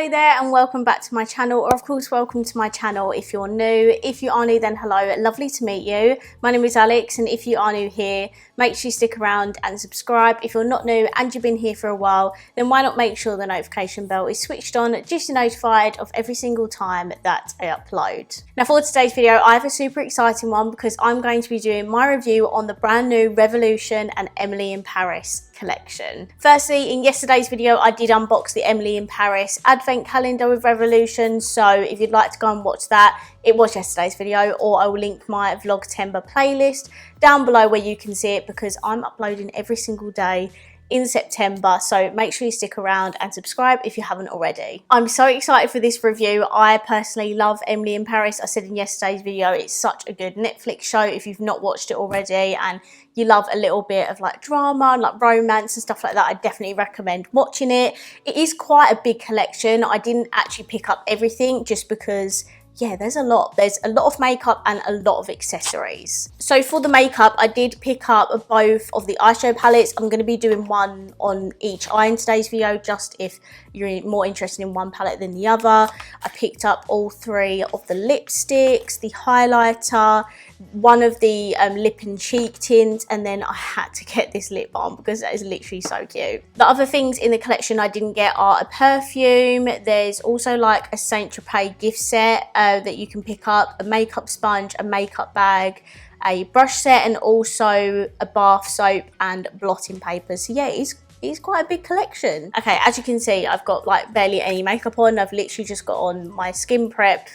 Hello there and welcome back to my channel, or of course welcome to my channel if you're new. If you are new, then hello, lovely to meet you. My name is Alex, and if you are new here, make sure you stick around and subscribe. If you're not new and you've been here for a while, then why not make sure the notification bell is switched on just to be notified of every single time that I upload. Now for today's video, I have a super exciting one because I'm going to be doing my review on the brand new Revolution and Emily in Paris collection. Firstly, in yesterday's video, I did unbox the Emily in Paris advent calendar with Revolution, so if you'd like to go and watch that, it was yesterday's video, or I will link my Vlogtember playlist down below where you can see it because I'm uploading every single day in September, so make sure you stick around and subscribe if you haven't already. I'm so excited for this review. I personally love Emily in Paris. I said in yesterday's video, it's such a good Netflix show if you've not watched it already and you love a little bit of like drama and like romance and stuff like that. I definitely recommend watching it. It is quite a big collection. I didn't actually pick up everything just because yeah, there's a lot of makeup and a lot of accessories. So for the makeup, I did pick up both of the eyeshadow palettes. I'm going to be doing one on each eye in today's video, just if you're more interested in one palette than the other. I picked up all three of the lipsticks, the highlighter, one of the lip and cheek tints, and then I had to get this lip balm because that is literally so cute. The other things in the collection I didn't get are a perfume. There's also like a Saint Tropez gift set that you can pick up, a makeup sponge, a makeup bag, a brush set, and also a bath soap and blotting paper. So yeah, it's quite a big collection. Okay, as you can see, I've got like barely any makeup on. I've literally just got on my Skin Prep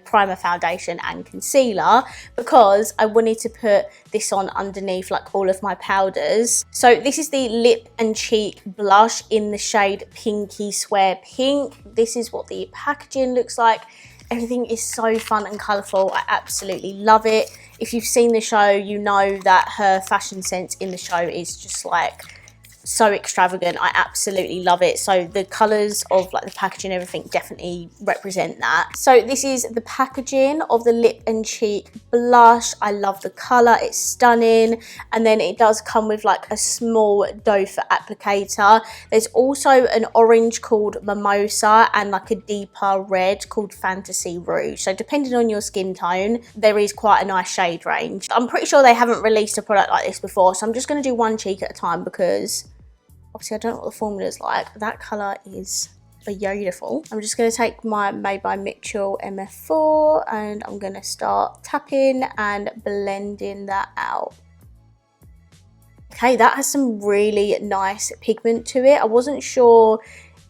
primer, foundation and concealer because I wanted to put this on underneath like all of my powders. So this is the lip and cheek blush in the shade Pinky Swear Pink. This is what the packaging looks like. Everything is so fun and colourful. I absolutely love it. If you've seen the show, you know that her fashion sense in the show is just like so extravagant. I absolutely love it. So the colours of like the packaging and everything definitely represent that. So this is the packaging of the lip and cheek blush. I love the colour, it's stunning. And then it does come with like a small doe foot applicator. There's also an orange called Mimosa and like a deeper red called Fantasy Rouge. So depending on your skin tone, there is quite a nice shade range. I'm pretty sure they haven't released a product like this before, so I'm just going to do one cheek at a time because obviously I don't know what the formula is like. That colour is beautiful. I'm just going to take my Made by Mitchell MF4 and I'm going to start tapping and blending that out. Okay, that has some really nice pigment to it. I wasn't sure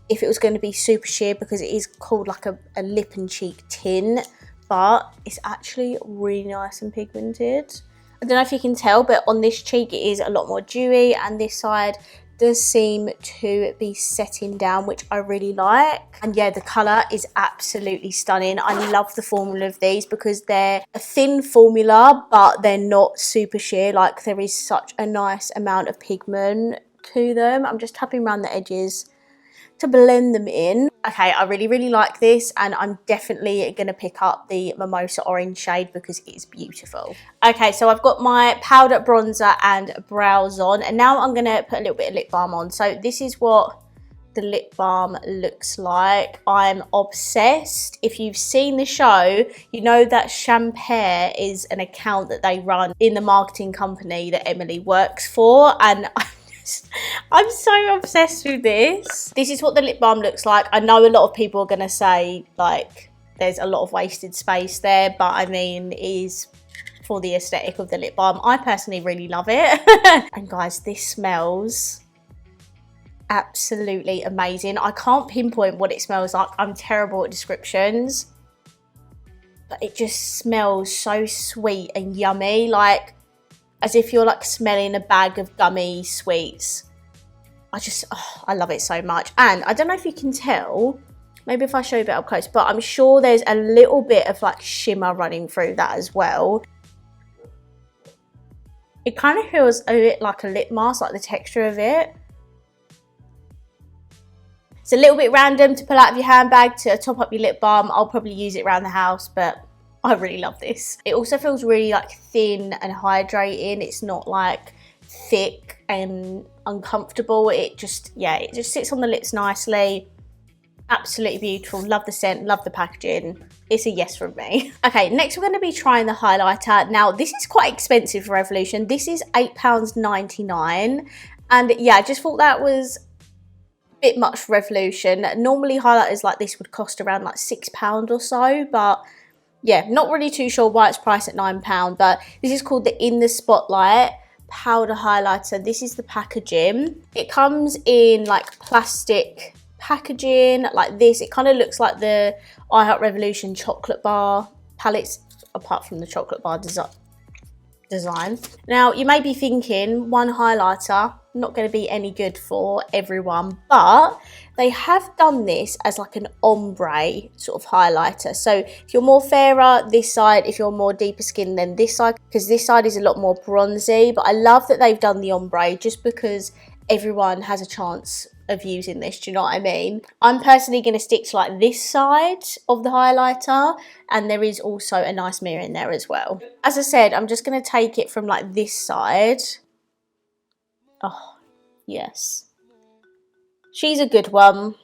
if it was going to be super sheer because it is called like a lip and cheek tint, but it's actually really nice and pigmented. I don't know if you can tell, but on this cheek it is a lot more dewy and this side does seem to be setting down, which I really like. And yeah, the colour is absolutely stunning. I love the formula of these because they're a thin formula, but they're not super sheer. Like there is such a nice amount of pigment to them. I'm just tapping around the edges to blend them in. Okay, I really like this and I'm definitely going to pick up the Mimosa orange shade because it is beautiful. Okay, so I've got my powder, bronzer and brows on, and now I'm going to put a little bit of lip balm on. So this is what the lip balm looks like. I'm obsessed. If you've seen the show, you know that Champagne is an account that they run in the marketing company that Emily works for, and I'm so obsessed with this. This is what the lip balm looks like. I know a lot of people are going to say like there's a lot of wasted space there, but I mean it is for the aesthetic of the lip balm. I personally really love it. And guys, this smells absolutely amazing. I can't pinpoint what it smells like. I'm terrible at descriptions, but it just smells so sweet and yummy, like as if you're like smelling a bag of gummy sweets. I love it so much. And I don't know if you can tell, maybe if I show you a bit up close, but I'm sure there's a little bit of like shimmer running through that as well. It kind of feels a bit like a lip mask, like the texture of it. It's a little bit random to pull out of your handbag to top up your lip balm. I'll probably use it around the house, but I really love this. It also feels really like thin and hydrating. It's not like thick and uncomfortable. It just, yeah, it just sits on the lips nicely. Absolutely beautiful. Love the scent, love the packaging. It's a yes from me. Okay, next we're going to be trying the highlighter. Now, this is quite expensive for Revolution. This is £8.99. And yeah, I just thought that was a bit much for Revolution. Normally highlighters like this would cost around like £6 or so, but yeah, not really too sure why it's priced at £9, but this is called the In the Spotlight powder highlighter. This is the packaging. It comes in like plastic packaging like this. It kind of looks like the I Heart Revolution chocolate bar palettes, apart from the chocolate bar design. Now, you may be thinking, one highlighter, not going to be any good for everyone, but they have done this as like an ombre sort of highlighter. So if you're more fairer this side, if you're more deeper skin then this side, because this side is a lot more bronzy. But I love that they've done the ombre just because everyone has a chance of using this, do you know what I mean? I'm personally going to stick to like this side of the highlighter, and there is also a nice mirror in there as well. As I said, I'm just going to take it from like this side. Oh, yes. She's a good one.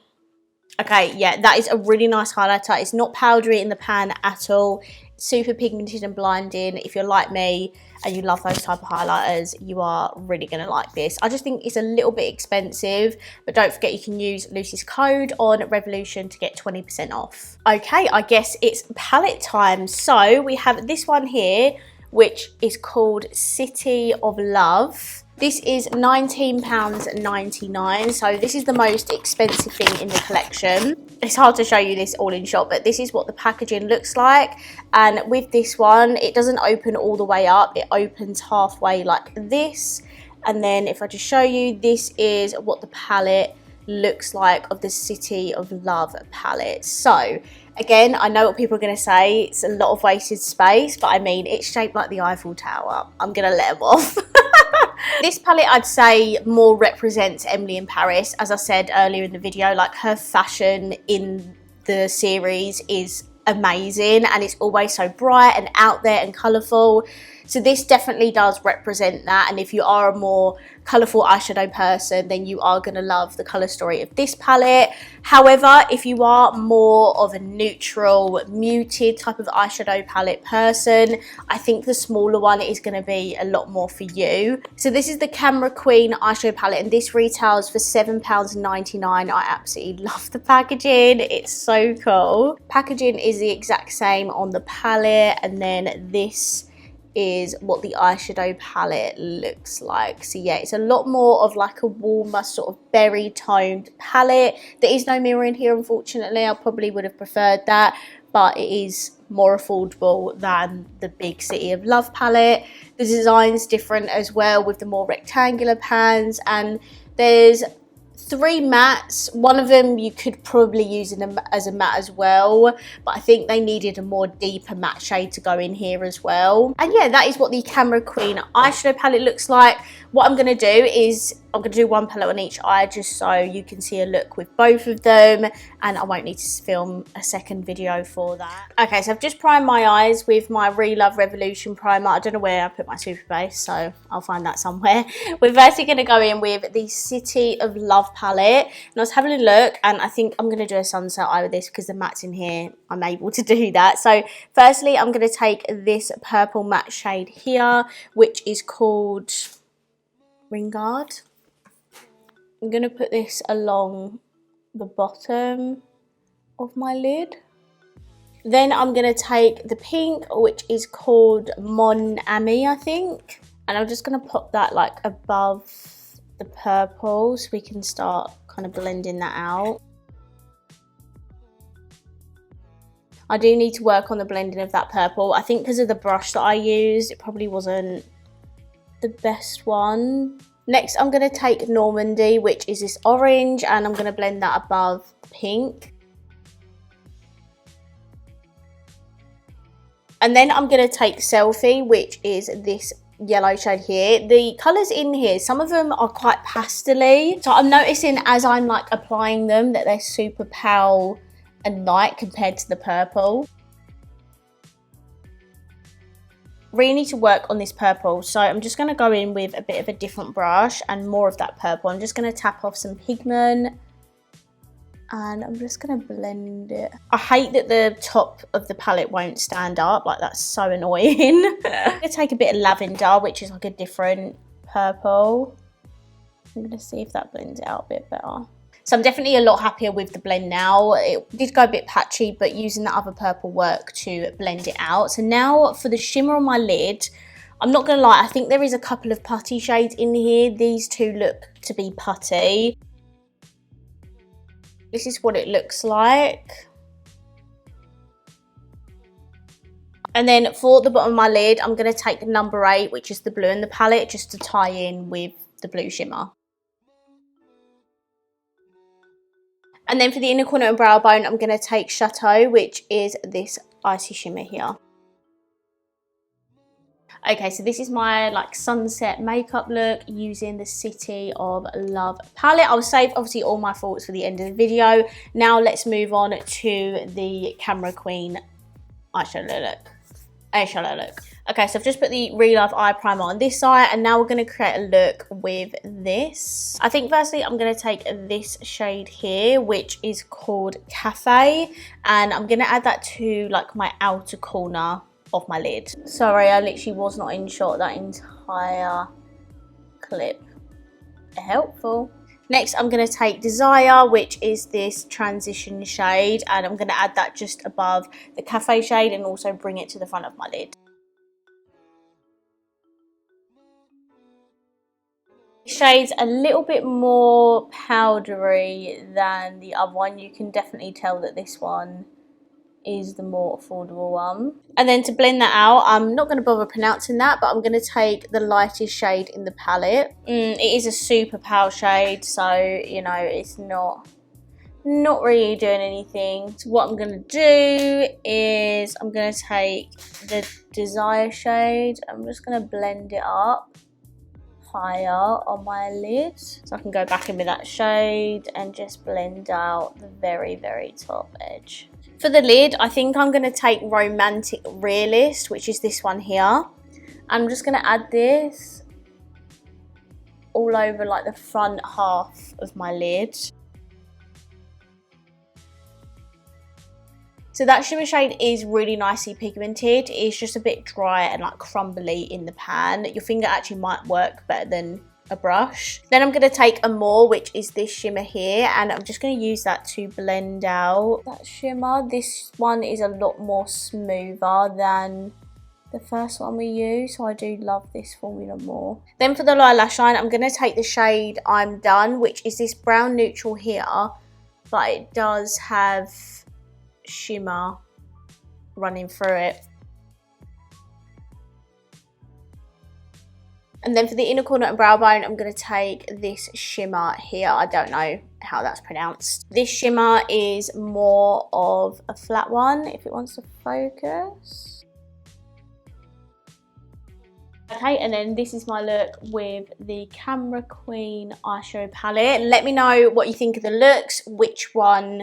Okay, yeah, that is a really nice highlighter. It's not powdery in the pan at all. Super pigmented and blinding. If you're like me and you love those type of highlighters, you are really going to like this. I just think it's a little bit expensive, but don't forget you can use Lucy's code on Revolution to get 20% off. Okay, I guess it's palette time. So we have this one here, which is called City of Love. This is £19.99, so this is the most expensive thing in the collection. It's hard to show you this all in shot, but this is what the packaging looks like. And with this one, it doesn't open all the way up. It opens halfway like this. And then if I just show you, this is what the palette looks like of the City of Love palette. So again, I know what people are going to say. It's a lot of wasted space, but I mean, it's shaped like the Eiffel Tower. I'm going to let them off. This palette, I'd say, more represents Emily in Paris. As I said earlier in the video, like her fashion in the series is amazing, and it's always so bright and out there and colourful. So this definitely does represent that, and if you are a more colourful eyeshadow person, then you are going to love the colour story of this palette. However, if you are more of a neutral, muted type of eyeshadow palette person, I think the smaller one is going to be a lot more for you. So this is the Camera Queen eyeshadow palette, and this retails for £7.99. I absolutely love the packaging. It's so cool. Packaging is the exact same on the palette, and then this is what the eyeshadow palette looks like. So yeah, it's a lot more of like a warmer sort of berry toned palette. There is no mirror in here, unfortunately. I probably would have preferred that, but it is more affordable than the big City of Love palette. The design's different as well, with the more rectangular pans, and there's 3 mattes. One of them you could probably use as a matte as well, but I think they needed a more deeper matte shade to go in here as well. And yeah, that is what the Camera Queen eyeshadow palette looks like. What I'm going to do is I'm going to do one palette on each eye just so you can see a look with both of them, and I won't need to film a second video for that. Okay, so I've just primed my eyes with my Relove Revolution primer. I don't know where I put my super base, so I'll find that somewhere. We're firstly going to go in with the City of Love palette, and I was having a look, and I think I'm going to do a sunset eye with this because the matte's in here. I'm able to do that. So firstly, I'm going to take this purple matte shade here, which is called Ringard. I'm going to put this along the bottom of my lid. Then I'm going to take the pink, which is called Mon Ami, I think. And I'm just going to pop that like above the purple so we can start kind of blending that out. I do need to work on the blending of that purple. I think because of the brush that I used, it probably wasn't the best one. Next, I'm going to take Normandy, which is this orange, and I'm going to blend that above the pink. And then I'm going to take Selfie, which is this yellow shade here. The colours in here, some of them are quite pastel-y. So I'm noticing as I'm like applying them that they're super pale and light compared to the purple. Really need to work on this purple, so I'm just going to go in with a bit of a different brush and more of that purple. I'm just going to tap off some pigment And I'm just going to blend it. I hate that the top of the palette won't stand up. Like, that's so annoying. I'm going to take a bit of lavender, which is like a different purple. I'm going to see if that blends it out a bit better. So I'm definitely a lot happier with the blend now. It did go a bit patchy, but using that other purple worked to blend it out. So now for the shimmer on my lid, I'm not going to lie, I think there is a couple of putty shades in here. These two look to be putty. This is what it looks like. And then for the bottom of my lid, I'm going to take number 8, which is the blue in the palette, just to tie in with the blue shimmer. And then for the inner corner and brow bone, I'm going to take Chateau, which is this icy shimmer here. Okay, so this is my like sunset makeup look using the City of Love palette. I'll save obviously all my thoughts for the end of the video. Now let's move on to the Camera Queen eyeshadow look. Okay, so I've just put the Real Life eye primer on this side, and now we're going to create a look with this. I think firstly I'm going to take this shade here, which is called Cafe, and I'm going to add that to like my outer corner of my lid. Sorry, I literally was not in shot that entire clip. Helpful. Next, I'm going to take Desire, which is this transition shade, and I'm going to add that just above the Cafe shade and also bring it to the front of my lid. This shade's a little bit more powdery than the other one. You can definitely tell that this one is the more affordable one. And then to blend that out, I'm not going to bother pronouncing that, but I'm going to take the lightest shade in the palette. It is a super pale shade, so you know it's not really doing anything. So what I'm going to do is I'm going to take the Desire shade. I'm just going to blend it up higher on my lid, so I can go back in with that shade and just blend out the very, very top edge. For the lid, I think I'm going to take Romantic Realist, which is this one here. I'm just going to add this all over like the front half of my lid. So that shimmer shade is really nicely pigmented. It's just a bit dry and like crumbly in the pan. Your finger actually might work better than a brush. Then I'm going to take Amore, which is this shimmer here, and I'm just going to use that to blend out that shimmer. This one is a lot more smoother than the first one we used, so I do love this formula more. Then for the lower lash line, I'm going to take the shade I'm Done, which is this brown neutral here, but it does have shimmer running through it. And then for the inner corner and brow bone, I'm going to take this shimmer here. I don't know how that's pronounced. This shimmer is more of a flat one, if it wants to focus. Okay, and then this is my look with the Camera Queen eyeshadow palette. Let me know what you think of the looks. Which one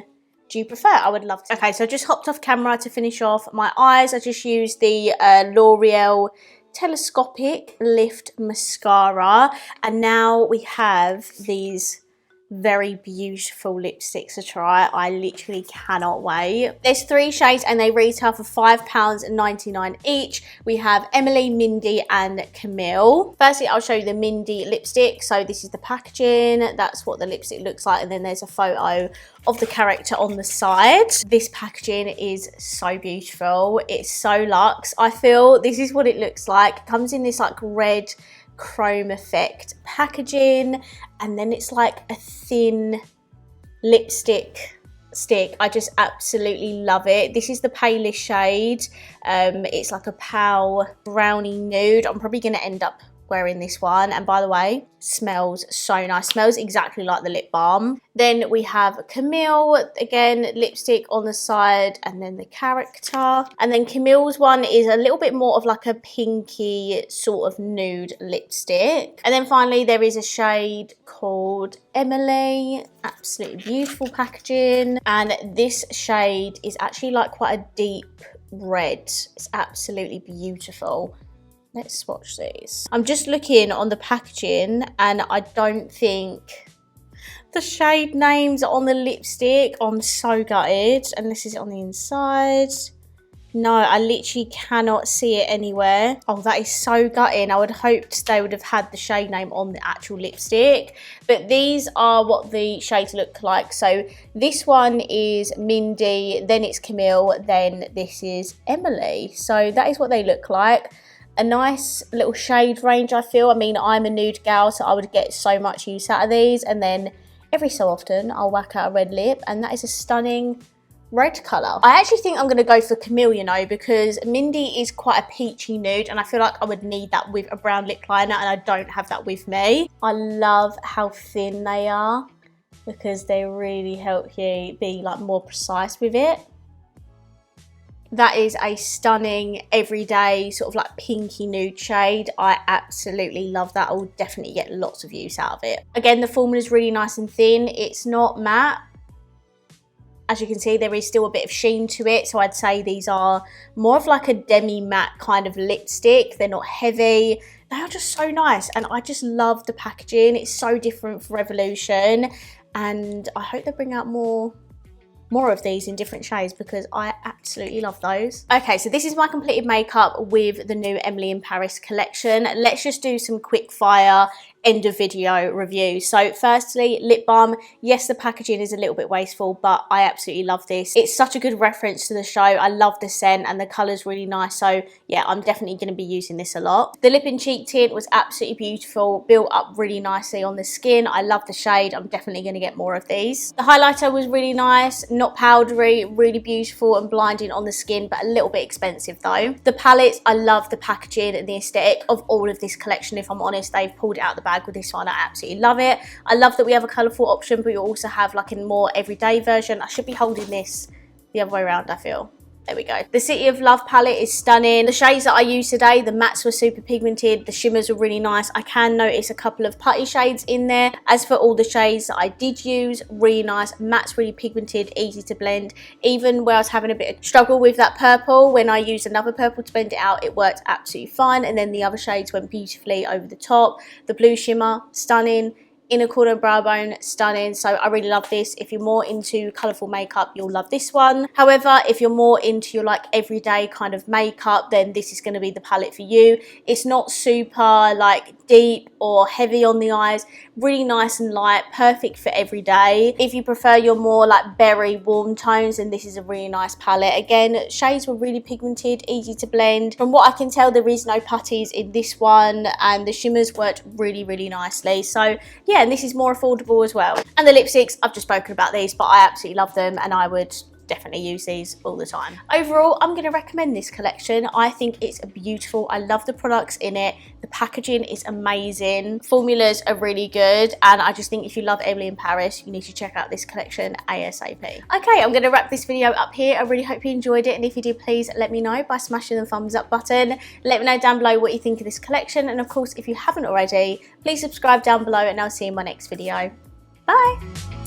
do you prefer? I would love to. Okay, so I just hopped off camera to finish off my eyes. I just used the L'Oreal Telescopic Lift Mascara, and now we have these very beautiful lipsticks to try. I literally cannot wait. There's 3 shades and they retail for £5.99 each. We have Emily, Mindy and Camille. Firstly, I'll show you the Mindy lipstick. So this is the packaging. That's what the lipstick looks like, and then there's a photo of the character on the side. This packaging is so beautiful. It's so luxe. I feel this is what it looks like. It comes in this like red chrome effect packaging, and then it's like a thin lipstick stick. I just absolutely love it. This is the palest shade. It's like a pale brownie nude. I'm probably going to end up wearing this one, and by the way, smells so nice. Smells exactly like the lip balm. Then we have Camille, again lipstick on the side, and then the character. And then Camille's one is a little bit more of like a pinky sort of nude lipstick. And then finally there is a shade called Emily. Absolutely beautiful packaging, and this shade is actually like quite a deep red. It's absolutely beautiful. Let's swatch these. I'm just looking on the packaging and I don't think The shade names on the lipstick. I'm so gutted. And this is on the inside. No, I literally cannot see it anywhere. Oh, that is so gutting. I would have hoped they would have had the shade name on the actual lipstick. But these are what the shades look like. So this one is Mindy, then it's Camille, then this is Emily. So that is what they look like. A nice little shade range, I feel. I mean, I'm a nude gal, so I would get so much use out of these. And then every so often, I'll whack out a red lip. And that is a stunning red colour. I actually think I'm going to go for Camille, you know, because Mindy is quite a peachy nude and I feel like I would need that with a brown lip liner and I don't have that with me. I love how thin they are because they really help you be like more precise with it. That is a stunning everyday sort of like pinky nude shade. I absolutely love that. I will definitely get lots of use out of it. Again, the formula is really nice and thin. It's not matte. As you can see, there is still a bit of sheen to it. So I'd say these are more of like a demi-matte kind of lipstick. They're not heavy. They are just so nice. And I just love the packaging. It's so different for Revolution. And I hope they bring out more of these in different shades because I absolutely love those. Okay, so this is my completed makeup with the new Emily in Paris collection. Let's just do some quick fire end of video review. So firstly, lip balm. Yes, the packaging is a little bit wasteful, but I absolutely love this. It's such a good reference to the show. I love the scent and the colour's really nice. So yeah, I'm definitely going to be using this a lot. The lip and cheek tint was absolutely beautiful, built up really nicely on the skin. I love the shade. I'm definitely going to get more of these. The highlighter was really nice, not powdery, really beautiful and blinding on the skin, but a little bit expensive though. The palettes, I love the packaging and the aesthetic of all of this collection. If I'm honest, they've pulled it out the bag with this one. I absolutely love it. I love that we have a colourful option, but you also have like a more everyday version. I should be holding this the other way around, I feel. There we go. The City of Love palette is stunning. The shades that I used today, the mattes were super pigmented. The shimmers were really nice. I can notice a couple of putty shades in there. As for all the shades that I did use, really nice. Mattes really pigmented, easy to blend. Even where I was having a bit of struggle with that purple, when I used another purple to blend it out, it worked absolutely fine. And then the other shades went beautifully over the top. The blue shimmer, stunning. Inner corner and brow bone, stunning. So I really love this. If you're more into colourful makeup, you'll love this one. However, if you're more into your like everyday kind of makeup, then this is going to be the palette for you. It's not super like deep or heavy on the eyes. Really nice and light, perfect for every day. If you prefer your more like berry warm tones, then this is a really nice palette. Again, shades were really pigmented, easy to blend. From what I can tell, there is no putties in this one and the shimmers worked really, really nicely. So yeah, and this is more affordable as well. And the lipsticks, I've just spoken about these, but I absolutely love them and I would definitely use these all the time. Overall, I'm going to recommend this collection. I think it's beautiful. I love the products in it. The packaging is amazing. Formulas are really good. And I just think if you love Emily in Paris, you need to check out this collection ASAP. Okay, I'm going to wrap this video up here. I really hope you enjoyed it. And if you did, please let me know by smashing the thumbs up button. Let me know down below what you think of this collection. And of course, if you haven't already, please subscribe down below and I'll see you in my next video. Bye.